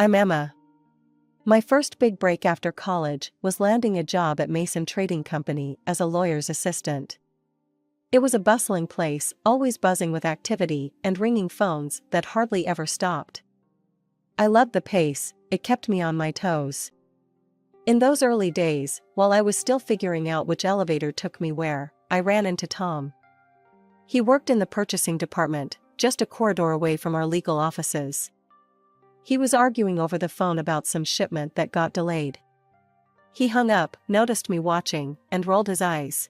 I'm Emma. My first big break after college was landing a job at Mason Trading Company as a lawyer's assistant. It was a bustling place, always buzzing with activity and ringing phones that hardly ever stopped. I loved the pace, it kept me on my toes. In those early days, while I was still figuring out which elevator took me where, I ran into Tom. He worked in the purchasing department, just a corridor away from our legal offices. He was arguing over the phone about some shipment that got delayed. He hung up, noticed me watching, and rolled his eyes.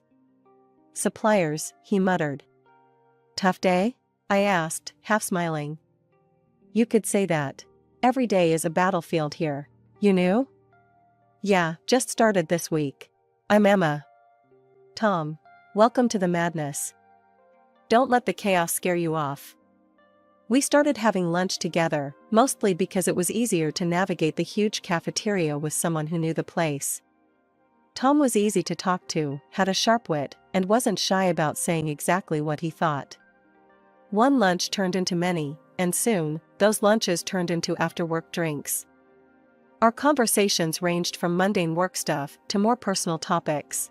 "Suppliers," he muttered. "Tough day?" I asked, half smiling. "You could say that. Every day is a battlefield here. You knew?" "Yeah, just started this week. I'm Emma." "Tom. Welcome to the madness. Don't let the chaos scare you off." We started having lunch together, mostly because it was easier to navigate the huge cafeteria with someone who knew the place. Tom was easy to talk to, had a sharp wit, and wasn't shy about saying exactly what he thought. One lunch turned into many, and soon, those lunches turned into after-work drinks. Our conversations ranged from mundane work stuff to more personal topics.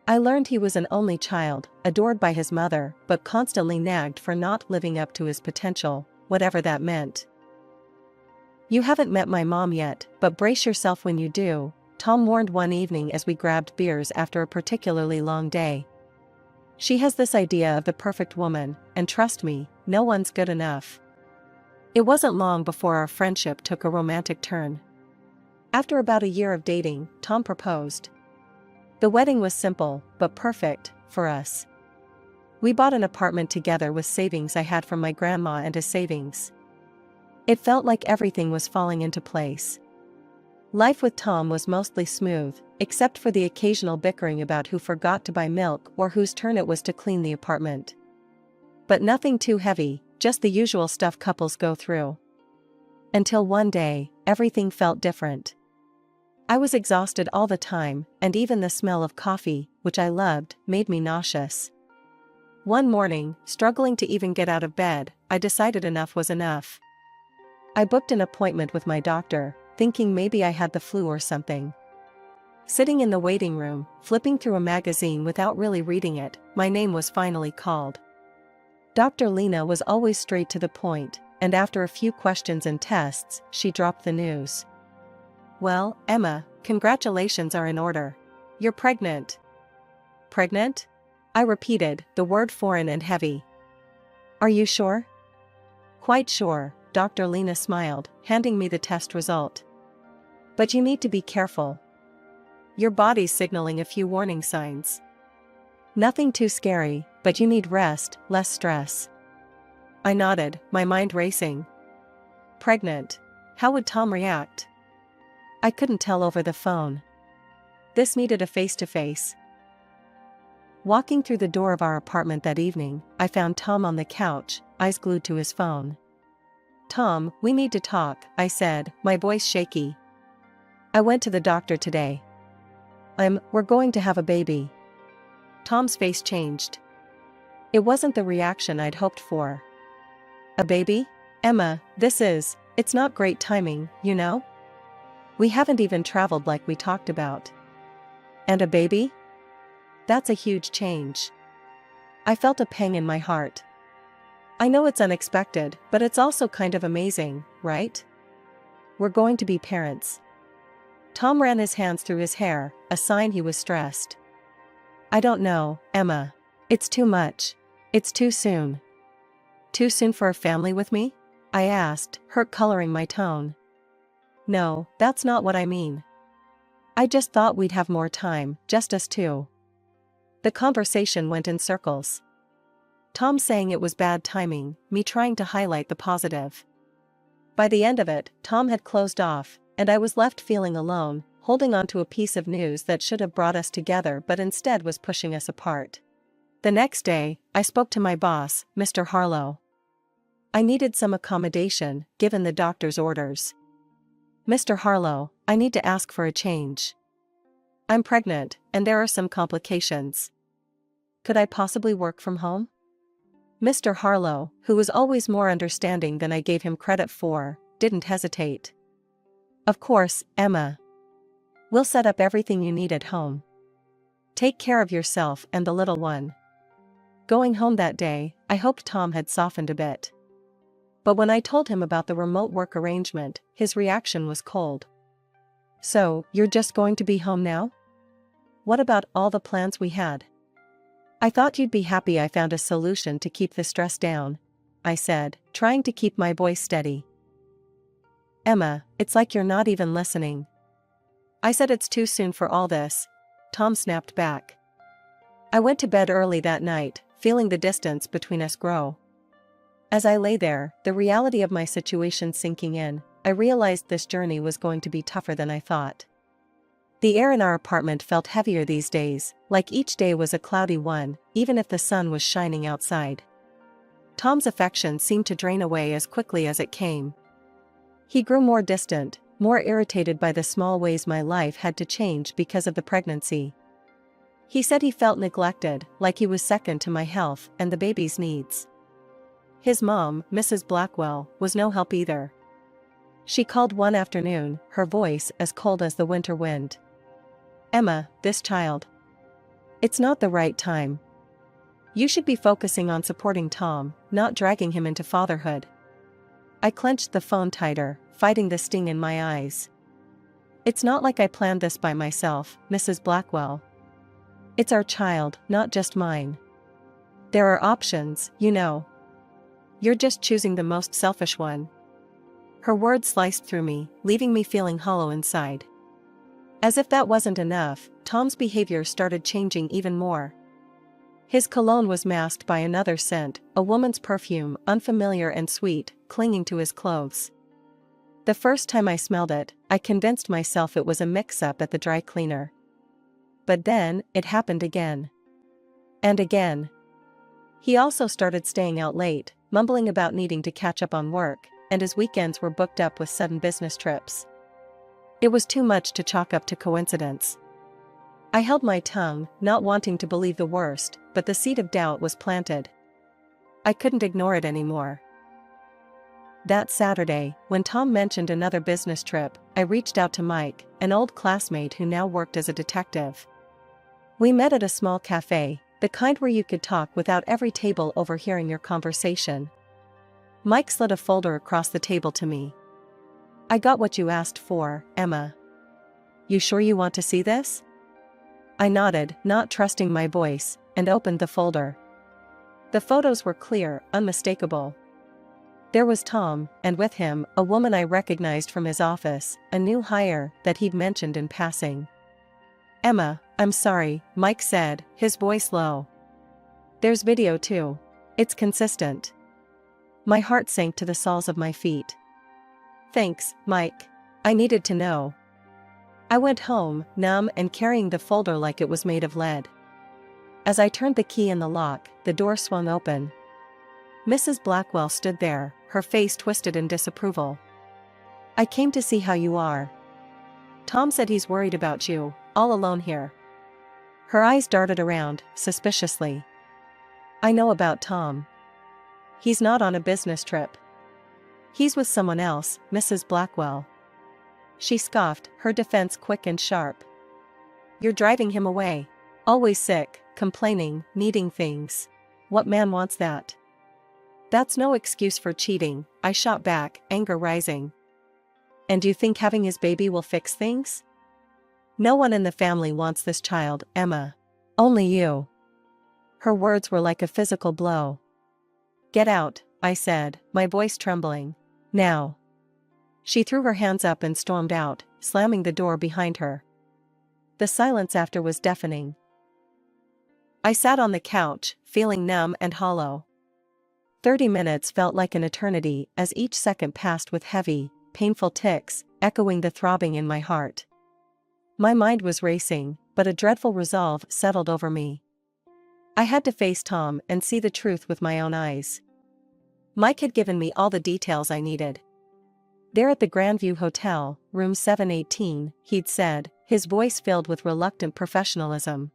I learned he was an only child, adored by his mother, but constantly nagged for not living up to his potential, whatever that meant. "You haven't met my mom yet, but brace yourself when you do," Tom warned one evening as we grabbed beers after a particularly long day. "She has this idea of the perfect woman, and trust me, no one's good enough." It wasn't long before our friendship took a romantic turn. After about a year of dating, Tom proposed. The wedding was simple, but perfect, for us. We bought an apartment together with savings I had from my grandma and his savings. It felt like everything was falling into place. Life with Tom was mostly smooth, except for the occasional bickering about who forgot to buy milk or whose turn it was to clean the apartment. But nothing too heavy, just the usual stuff couples go through. Until one day, everything felt different. I was exhausted all the time, and even the smell of coffee, which I loved, made me nauseous. One morning, struggling to even get out of bed, I decided enough was enough. I booked an appointment with my doctor, thinking maybe I had the flu or something. Sitting in the waiting room, flipping through a magazine without really reading it, my name was finally called. Dr. Lena was always straight to the point, and after a few questions and tests, she dropped the news. "Well, Emma, congratulations are in order. You're pregnant." "Pregnant?" I repeated, the word foreign and heavy. "Are you sure?" "Quite sure," Dr. Lena smiled, handing me the test result. "But you need to be careful. Your body's signaling a few warning signs. Nothing too scary, but you need rest, less stress." I nodded, my mind racing. Pregnant. How would Tom react? I couldn't tell over the phone. This needed a face-to-face. Walking through the door of our apartment that evening, I found Tom on the couch, eyes glued to his phone. "Tom, we need to talk," I said, my voice shaky. "I went to the doctor today. We're going to have a baby." Tom's face changed. It wasn't the reaction I'd hoped for. "A baby? Emma, it's not great timing, you know? We haven't even traveled like we talked about. And a baby? That's a huge change." I felt a pang in my heart. "I know it's unexpected, but it's also kind of amazing, right? We're going to be parents." Tom ran his hands through his hair, a sign he was stressed. "I don't know, Emma. It's too much. It's too soon." "Too soon for a family with me?" I asked, hurt coloring my tone. "No, that's not what I mean. I just thought we'd have more time, just us two." The conversation went in circles. Tom saying it was bad timing, me trying to highlight the positive. By the end of it, Tom had closed off, and I was left feeling alone, holding on to a piece of news that should have brought us together but instead was pushing us apart. The next day, I spoke to my boss, Mr. Harlow. I needed some accommodation, given the doctor's orders. "Mr. Harlow, I need to ask for a change. I'm pregnant, and there are some complications. Could I possibly work from home?" Mr. Harlow, who was always more understanding than I gave him credit for, didn't hesitate. Of course, Emma. We'll set up everything you need at home. Take care of yourself and the little one. Going home that day, I hoped Tom had softened a bit. But when I told him about the remote work arrangement, his reaction was cold. So, you're just going to be home now? What about all the plans we had? I thought you'd be happy I found a solution to keep the stress down, I said, trying to keep my voice steady. Emma, it's like you're not even listening. I said it's too soon for all this, Tom snapped back. I went to bed early that night, feeling the distance between us grow. As I lay there, the reality of my situation sinking in, I realized this journey was going to be tougher than I thought. The air in our apartment felt heavier these days, like each day was a cloudy one, even if the sun was shining outside. Tom's affection seemed to drain away as quickly as it came. He grew more distant, more irritated by the small ways my life had to change because of the pregnancy. He said he felt neglected, like he was second to my health and the baby's needs. His mom, Mrs. Blackwell, was no help either. She called one afternoon, her voice as cold as the winter wind. Emma, this child. It's not the right time. You should be focusing on supporting Tom, not dragging him into fatherhood. I clenched the phone tighter, fighting the sting in my eyes. It's not like I planned this by myself, Mrs. Blackwell. It's our child, not just mine. There are options, you know. You're just choosing the most selfish one. Her words sliced through me, leaving me feeling hollow inside. As if that wasn't enough, Tom's behavior started changing even more. His cologne was masked by another scent, a woman's perfume, unfamiliar and sweet, clinging to his clothes. The first time I smelled it, I convinced myself it was a mix-up at the dry cleaner. But then, it happened again. And again. He also started staying out late, mumbling about needing to catch up on work, and his weekends were booked up with sudden business trips. It was too much to chalk up to coincidence. I held my tongue, not wanting to believe the worst, but the seed of doubt was planted. I couldn't ignore it anymore. That Saturday, when Tom mentioned another business trip, I reached out to Mike, an old classmate who now worked as a detective. We met at a small cafe, the kind where you could talk without every table overhearing your conversation. Mike slid a folder across the table to me. I got what you asked for, Emma. You sure you want to see this? I nodded, not trusting my voice, and opened the folder. The photos were clear, unmistakable. There was Tom, and with him, a woman I recognized from his office, a new hire that he'd mentioned in passing. Emma, I'm sorry, Mike said, his voice low. There's video too. It's consistent. My heart sank to the soles of my feet. Thanks, Mike. I needed to know. I went home, numb and carrying the folder like it was made of lead. As I turned the key in the lock, the door swung open. Mrs. Blackwell stood there, her face twisted in disapproval. I came to see how you are. Tom said he's worried about you, all alone here. Her eyes darted around, suspiciously. I know about Tom. He's not on a business trip. He's with someone else, Mrs. Blackwell. She scoffed, her defense quick and sharp. You're driving him away. Always sick, complaining, needing things. What man wants that? That's no excuse for cheating, I shot back, anger rising. And you think having his baby will fix things? No one in the family wants this child, Emma. Only you. Her words were like a physical blow. Get out, I said, my voice trembling. Now. She threw her hands up and stormed out, slamming the door behind her. The silence after was deafening. I sat on the couch, feeling numb and hollow. 30 minutes felt like an eternity as each second passed with heavy, painful ticks, echoing the throbbing in my heart. My mind was racing, but a dreadful resolve settled over me. I had to face Tom and see the truth with my own eyes. Mike had given me all the details I needed. There at the Grandview Hotel, room 718, he'd said, his voice filled with reluctant professionalism.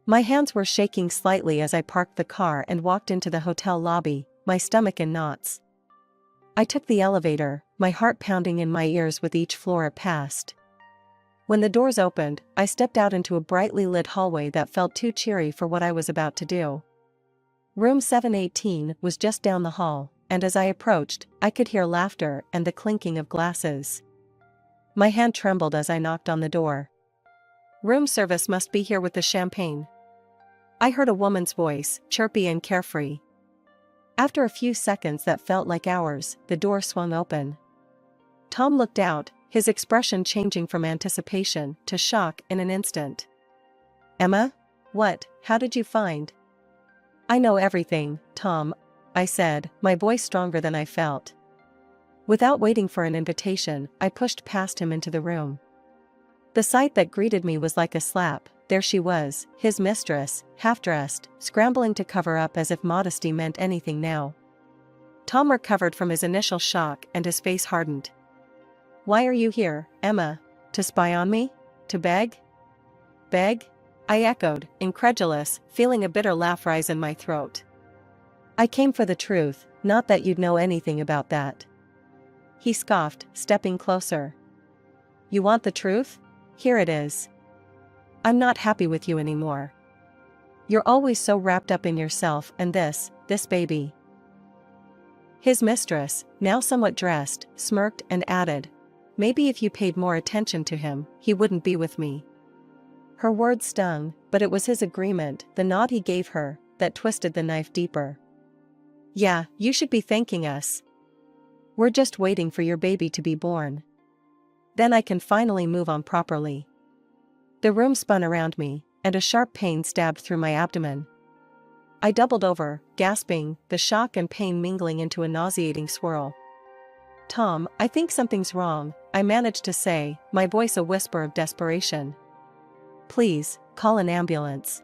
My hands were shaking slightly as I parked the car and walked into the hotel lobby, my stomach in knots. I took the elevator, my heart pounding in my ears with each floor it passed. When the doors opened, I stepped out into a brightly lit hallway that felt too cheery for what I was about to do. Room 718 was just down the hall, and as I approached, I could hear laughter and the clinking of glasses. My hand trembled as I knocked on the door. "Room service must be here with the champagne," I heard a woman's voice, chirpy and carefree. After a few seconds that felt like hours, the door swung open. Tom looked out, his expression changing from anticipation to shock in an instant. "Emma? What? How did you find?" "I know everything, Tom," I said, my voice stronger than I felt. Without waiting for an invitation, I pushed past him into the room. The sight that greeted me was like a slap. There she was, his mistress, half-dressed, scrambling to cover up as if modesty meant anything now. Tom recovered from his initial shock and his face hardened. "Why are you here, Emma? To spy on me? To beg?" "Beg?" I echoed, incredulous, feeling a bitter laugh rise in my throat. "I came for the truth, not that you'd know anything about that." He scoffed, stepping closer. "You want the truth? Here it is. I'm not happy with you anymore. You're always so wrapped up in yourself and this baby." His mistress, now somewhat dressed, smirked and added, "Maybe if you paid more attention to him, he wouldn't be with me." Her words stung, but it was his agreement, the nod he gave her, that twisted the knife deeper. "Yeah, you should be thanking us. We're just waiting for your baby to be born. Then I can finally move on properly." The room spun around me, and a sharp pain stabbed through my abdomen. I doubled over, gasping, the shock and pain mingling into a nauseating swirl. "Tom, I think something's wrong," I managed to say, my voice a whisper of desperation. "Please, call an ambulance."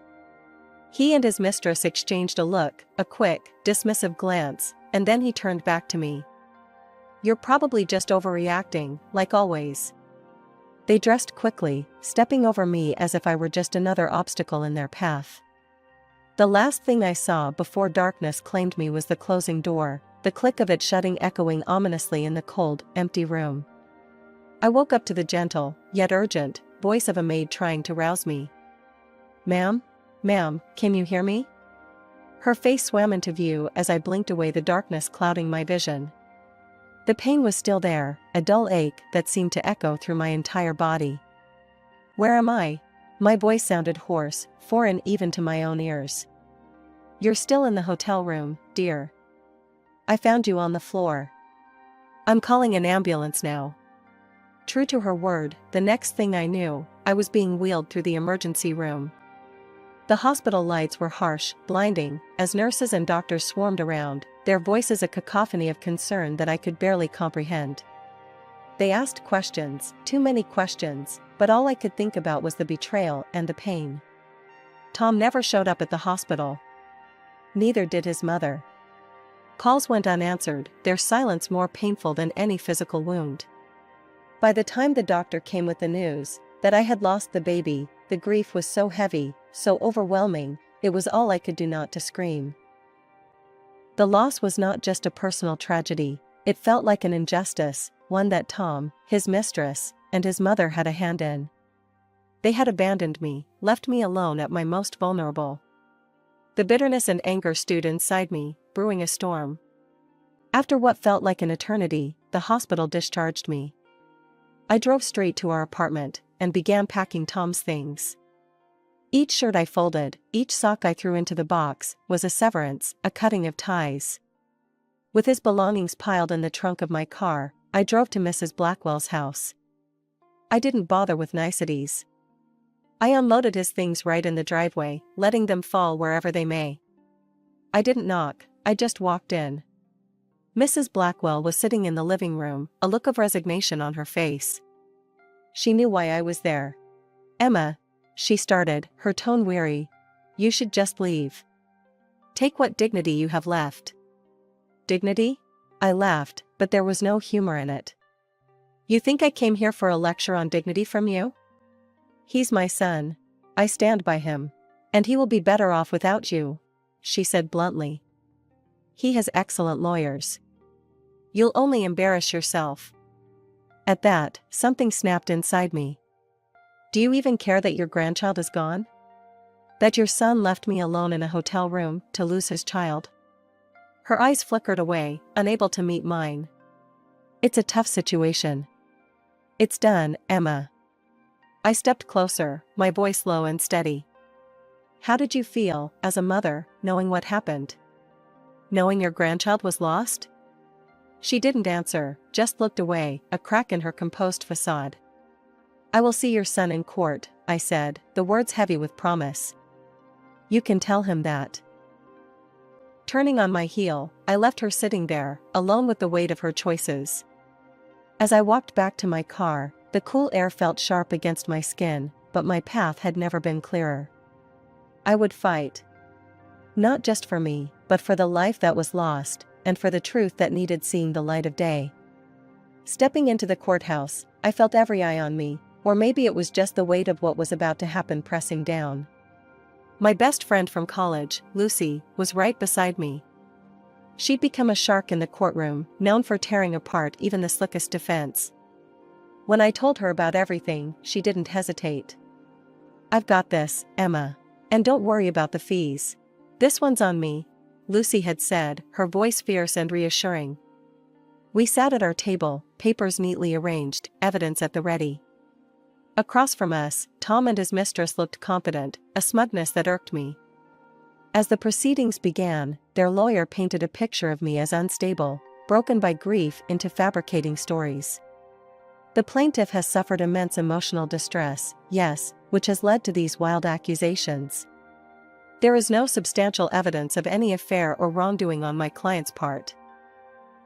He and his mistress exchanged a look, a quick, dismissive glance, and then he turned back to me. "You're probably just overreacting, like always." They dressed quickly, stepping over me as if I were just another obstacle in their path. The last thing I saw before darkness claimed me was the closing door, the click of it shutting echoing ominously in the cold, empty room. I woke up to the gentle, yet urgent, voice of a maid trying to rouse me. Ma'am, can you hear me?" Her face swam into view as I blinked away, the darkness clouding my vision. The pain was still there, a dull ache that seemed to echo through my entire body. "Where am I?" My voice sounded hoarse, foreign even to my own ears. "You're still in the hotel room, dear. I found you on the floor. I'm calling an ambulance now." True to her word, the next thing I knew, I was being wheeled through the emergency room. The hospital lights were harsh, blinding, as nurses and doctors swarmed around, their voices a cacophony of concern that I could barely comprehend. They asked questions, too many questions, but all I could think about was the betrayal and the pain. Tom never showed up at the hospital. Neither did his mother. Calls went unanswered, their silence more painful than any physical wound. By the time the doctor came with the news that I had lost the baby, the grief was so heavy, so overwhelming, it was all I could do not to scream. The loss was not just a personal tragedy, it felt like an injustice, one that Tom, his mistress, and his mother had a hand in. They had abandoned me, left me alone at my most vulnerable. The bitterness and anger stewed inside me, brewing a storm. After what felt like an eternity, the hospital discharged me. I drove straight to our apartment and began packing Tom's things. Each shirt I folded, each sock I threw into the box, was a severance, a cutting of ties. With his belongings piled in the trunk of my car, I drove to Mrs. Blackwell's house. I didn't bother with niceties. I unloaded his things right in the driveway, letting them fall wherever they may. I didn't knock, I just walked in. Mrs. Blackwell was sitting in the living room, a look of resignation on her face. She knew why I was there. "Emma," she started, her tone weary, "you should just leave. Take what dignity you have left." "Dignity?" I laughed, but there was no humor in it. "You think I came here for a lecture on dignity from you? He's my son. I stand by him. And he will be better off without you," she said bluntly. "He has excellent lawyers." You'll only embarrass yourself. At that, something snapped inside me. Do you even care that your grandchild is gone? That your son left me alone in a hotel room to lose his child? Her eyes flickered away, unable to meet mine. It's a tough situation. It's done, Emma. I stepped closer, my voice low and steady. How did you feel, as a mother, knowing what happened? Knowing your grandchild was lost? She didn't answer, just looked away, a crack in her composed facade. I will see your son in court, I said, the words heavy with promise. You can tell him that. Turning on my heel, I left her sitting there, alone with the weight of her choices. As I walked back to my car, the cool air felt sharp against my skin, but my path had never been clearer. I would fight. Not just for me, but for the life that was lost, and for the truth that needed seeing the light of day. Stepping into the courthouse, I felt every eye on me, or maybe it was just the weight of what was about to happen pressing down. My best friend from college, Lucy, was right beside me. She'd become a shark in the courtroom, known for tearing apart even the slickest defense. When I told her about everything, she didn't hesitate. I've got this, Emma. And don't worry about the fees. This one's on me, Lucy had said, her voice fierce and reassuring. We sat at our table, papers neatly arranged, evidence at the ready. Across from us, Tom and his mistress looked confident, a smugness that irked me. As the proceedings began, their lawyer painted a picture of me as unstable, broken by grief into fabricating stories. The plaintiff has suffered immense emotional distress, yes, which has led to these wild accusations. There is no substantial evidence of any affair or wrongdoing on my client's part.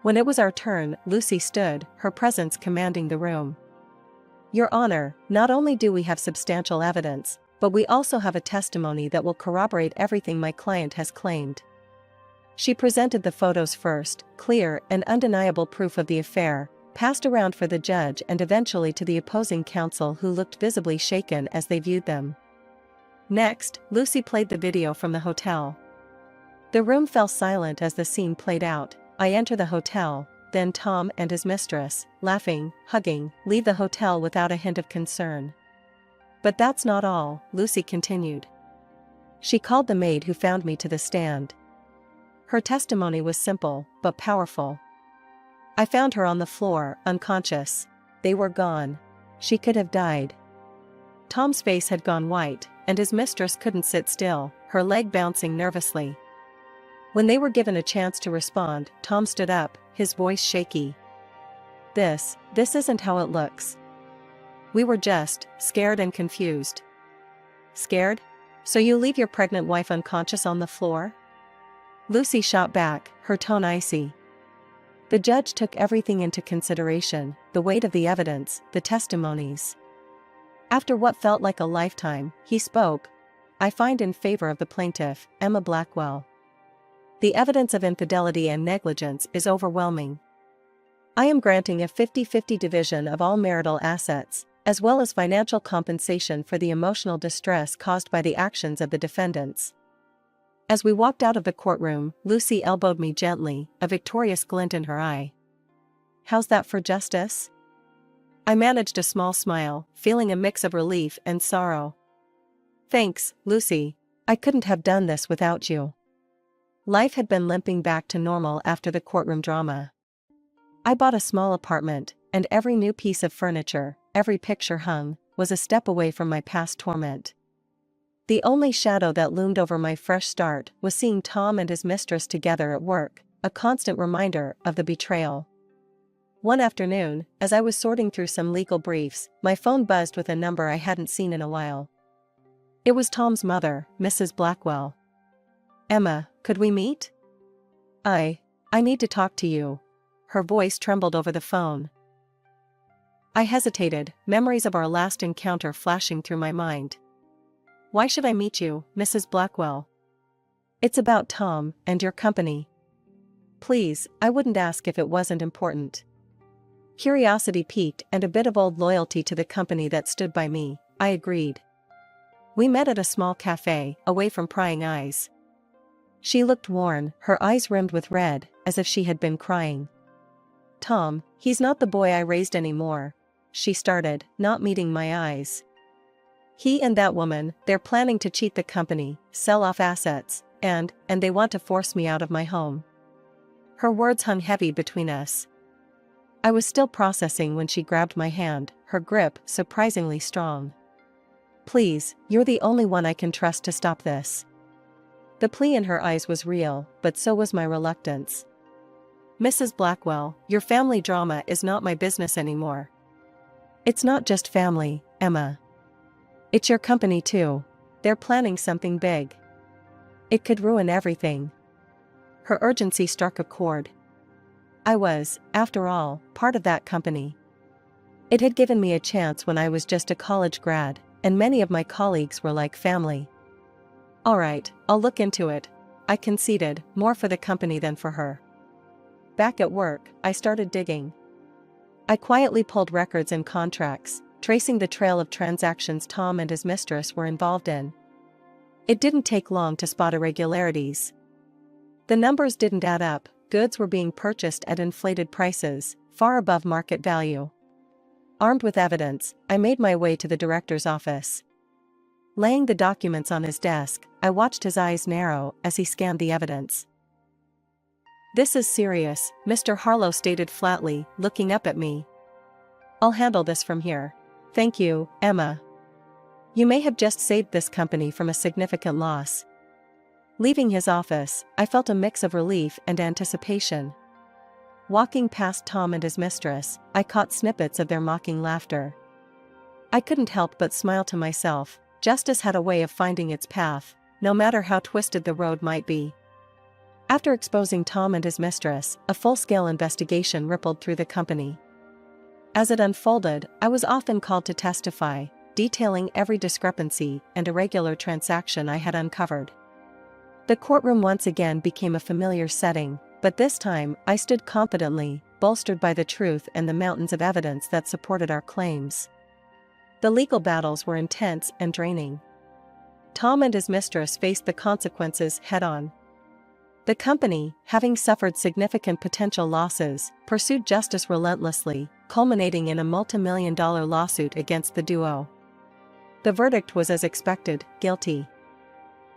When it was our turn, Lucy stood, her presence commanding the room. Your Honor, not only do we have substantial evidence, but we also have a testimony that will corroborate everything my client has claimed. She presented the photos first, clear and undeniable proof of the affair, passed around for the judge and eventually to the opposing counsel who looked visibly shaken as they viewed them. Next, Lucy played the video from the hotel. The room fell silent as the scene played out. I enter the hotel, then Tom and his mistress, laughing, hugging, leave the hotel without a hint of concern. But that's not all, Lucy continued. She called the maid who found me to the stand. Her testimony was simple, but powerful. I found her on the floor, unconscious. They were gone. She could have died. Tom's face had gone white, and his mistress couldn't sit still, her leg bouncing nervously. When they were given a chance to respond, Tom stood up, his voice shaky. This isn't how it looks. We were just scared and confused. Scared? So you leave your pregnant wife unconscious on the floor? Lucy shot back, her tone icy. The judge took everything into consideration, the weight of the evidence, the testimonies. After what felt like a lifetime, he spoke. I find in favor of the plaintiff, Emma Blackwell. The evidence of infidelity and negligence is overwhelming. I am granting a 50-50 division of all marital assets, as well as financial compensation for the emotional distress caused by the actions of the defendants. As we walked out of the courtroom, Lucy elbowed me gently, a victorious glint in her eye. How's that for justice? I managed a small smile, feeling a mix of relief and sorrow. Thanks, Lucy. I couldn't have done this without you. Life had been limping back to normal after the courtroom drama. I bought a small apartment, and every new piece of furniture, every picture hung, was a step away from my past torment. The only shadow that loomed over my fresh start was seeing Tom and his mistress together at work, a constant reminder of the betrayal. One afternoon, as I was sorting through some legal briefs, my phone buzzed with a number I hadn't seen in a while. It was Tom's mother, Mrs. Blackwell. Emma, could we meet? I need to talk to you. Her voice trembled over the phone. I hesitated, memories of our last encounter flashing through my mind. Why should I meet you, Mrs. Blackwell? It's about Tom and your company. Please, I wouldn't ask if it wasn't important. Curiosity piqued and a bit of old loyalty to the company that stood by me, I agreed. We met at a small cafe, away from prying eyes. She looked worn, her eyes rimmed with red, as if she had been crying. Tom, he's not the boy I raised anymore, she started, not meeting my eyes. He and that woman, they're planning to cheat the company, sell off assets, and they want to force me out of my home. Her words hung heavy between us. I was still processing when she grabbed my hand, her grip surprisingly strong. Please, you're the only one I can trust to stop this. The plea in her eyes was real, but so was my reluctance. Mrs. Blackwell, your family drama is not my business anymore. It's not just family, Emma. It's your company too. They're planning something big. It could ruin everything. Her urgency struck a chord. I was, after all, part of that company. It had given me a chance when I was just a college grad, and many of my colleagues were like family. All right, I'll look into it, I conceded, more for the company than for her. Back at work, I started digging. I quietly pulled records and contracts, tracing the trail of transactions Tom and his mistress were involved in. It didn't take long to spot irregularities. The numbers didn't add up, goods were being purchased at inflated prices, far above market value. Armed with evidence, I made my way to the director's office. Laying the documents on his desk, I watched his eyes narrow as he scanned the evidence. This is serious, Mr. Harlow stated flatly, looking up at me. I'll handle this from here. Thank you, Emma. You may have just saved this company from a significant loss. Leaving his office, I felt a mix of relief and anticipation. Walking past Tom and his mistress, I caught snippets of their mocking laughter. I couldn't help but smile to myself. Justice had a way of finding its path, no matter how twisted the road might be. After exposing Tom and his mistress, a full-scale investigation rippled through the company. As it unfolded, I was often called to testify, detailing every discrepancy and irregular transaction I had uncovered. The courtroom once again became a familiar setting, but this time I stood confidently, bolstered by the truth and the mountains of evidence that supported our claims. The legal battles were intense and draining. Tom and his mistress faced the consequences head-on. The company, having suffered significant potential losses, pursued justice relentlessly, culminating in a multi-million-dollar lawsuit against the duo. The verdict was as expected, guilty.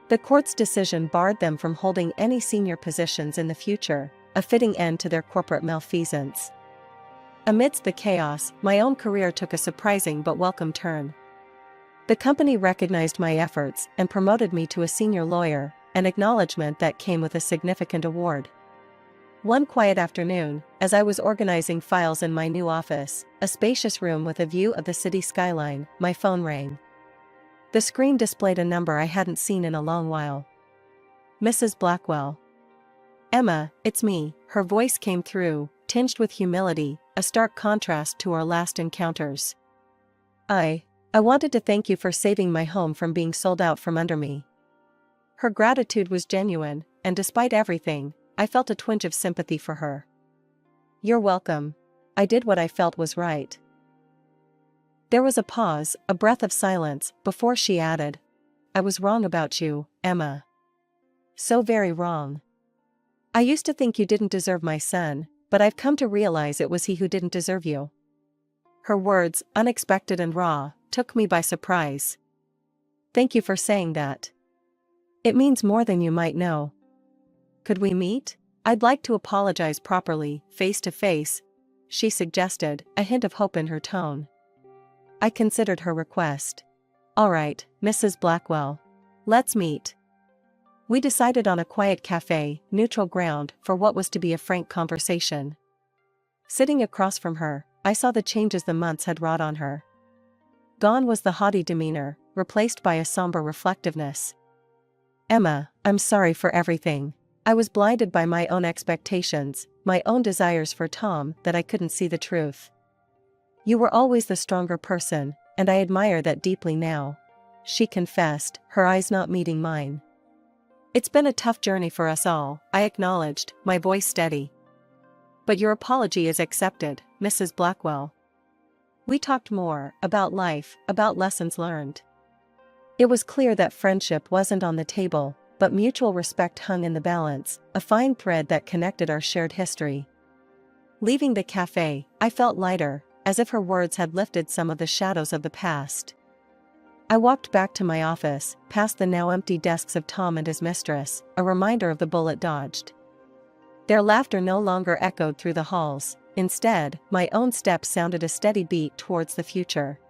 The court's decision barred them from holding any senior positions in the future, a fitting end to their corporate malfeasance. Amidst the chaos, my own career took a surprising but welcome turn. The company recognized my efforts and promoted me to a senior lawyer, an acknowledgement that came with a significant award. One quiet afternoon, as I was organizing files in my new office, a spacious room with a view of the city skyline, my phone rang. The screen displayed a number I hadn't seen in a long while. Mrs. Blackwell. Emma, it's me, her voice came through, tinged with humility, a stark contrast to our last encounters. I wanted to thank you for saving my home from being sold out from under me. Her gratitude was genuine, and despite everything, I felt a twinge of sympathy for her. You're welcome. I did what I felt was right. There was a pause, a breath of silence, before she added, I was wrong about you, Emma. So very wrong. I used to think you didn't deserve my son, but I've come to realize it was he who didn't deserve you. Her words, unexpected and raw, took me by surprise. Thank you for saying that. It means more than you might know. Could we meet? I'd like to apologize properly, face to face, she suggested, a hint of hope in her tone. I considered her request. All right, Mrs. Blackwell. Let's meet. We decided on a quiet cafe, neutral ground, for what was to be a frank conversation. Sitting across from her, I saw the changes the months had wrought on her. Gone was the haughty demeanor, replaced by a somber reflectiveness. Emma, I'm sorry for everything. I was blinded by my own expectations, my own desires for Tom, that I couldn't see the truth. You were always the stronger person, and I admire that deeply now, she confessed, her eyes not meeting mine. It's been a tough journey for us all, I acknowledged, my voice steady. But your apology is accepted, Mrs. Blackwell. We talked more, about life, about lessons learned. It was clear that friendship wasn't on the table, but mutual respect hung in the balance, a fine thread that connected our shared history. Leaving the cafe, I felt lighter, as if her words had lifted some of the shadows of the past. I walked back to my office, past the now empty desks of Tom and his mistress, a reminder of the bullet dodged. Their laughter no longer echoed through the halls. Instead, my own steps sounded a steady beat towards the future.